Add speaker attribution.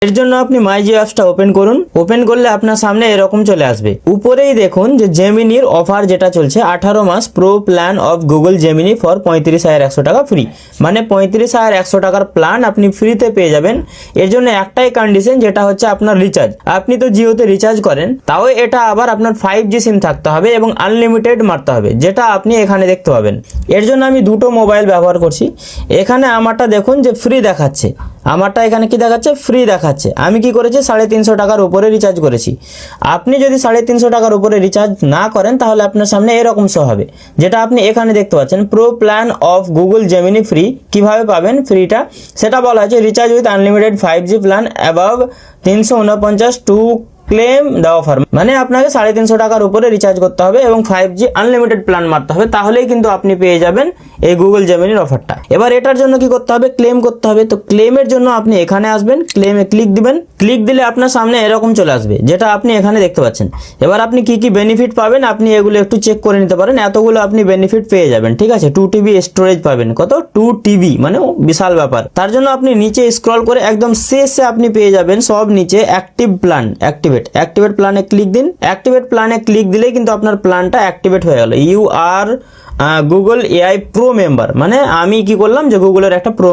Speaker 1: এর জন্য আপনি মাই জিও অ্যাপসটা ওপেন করুন। ওপেন করলে আপনার সামনে এরকম চলে আসবে। উপরেই দেখুন যে জেমিনির অফার যেটা চলছে 18 মাস pro plan of Google Gemini for 35,100 টাকা ফ্রি, মানে 35,100 টাকার প্ল্যান আপনি ফ্রিতে পেয়ে যাবেন। এর জন্য একটাই কন্ডিশন, যেটা হচ্ছে আপনার রিচার্জ। আপনি তো জিওতে রিচার্জ করেন, তাও এটা আবার আপনার 5G সিম থাকতে হবে এবং আনলিমিটেড মারতে হবে, যেটা আপনি এখানে দেখতে পাবেন। এর জন্য আমি দুটো মোবাইল ব্যবহার করছি। এখানে আমারটা দেখুন যে ফ্রি দেখাচ্ছে, আমারটা এখানে কি দেখাচ্ছে, ফ্রি দেখাচ্ছে। আমি কি করেছি, 350 টাকার উপরে রিচার্জ করেছি। আপনি যদি 350 টাকার উপরে রিচার্জ না করেন তাহলে আপনার সামনে এরকম শো হবে, যেটা আপনি এখানে দেখতে পাচ্ছেন, pro plan of Google Gemini free. কিভাবে পাবেন ফ্রিটা সেটা বলা হয়েছে, recharge with unlimited 5G plan above 349 to claim the offer. মানে আপনাকে 350 টাকার উপরে রিচার্জ করতে হবে এবং 5G আনলিমিটেড প্ল্যান মারতে হবে, তাহলেই কিন্তু আপনি পেয়ে যাবেন এই গুগল জেমিনির অফারটা। এবার এটার জন্য কি করতে হবে, ক্লেম করতে হবে। তো ক্লেমের জন্য আপনি এখানে আসবেন, ক্লেমে ক্লিক দিবেন। ক্লিক দিলে আপনার সামনে এরকম চলে আসবে, যেটা আপনি এখানে দেখতে পাচ্ছেন। এবার আপনি কি কি বেনিফিট পাবেন আপনি এগুলো একটু চেক করে নিতে পারেন। এতগুলো আপনি বেনিফিট পেয়ে যাবেন, ঠিক আছে। 2TB স্টোরেজ পাবেন। কত? 2TB, মানে বিশাল ব্যাপার। তার জন্য আপনি নিচে স্ক্রল করে একদম শেষে আপনি পেয়ে যাবেন সব নিচে অ্যাক্টিভ প্ল্যান, অ্যাক্টিভেট প্ল্যানে ক্লিক দিন। অ্যাক্টিভেট প্ল্যানে ক্লিক দিলেই কিন্তু আপনার প্ল্যানটা অ্যাক্টিভেট হয়ে গেল। You are Google AI Pro member, মানে আমি কি করলাম যে গুগলের একটা প্রো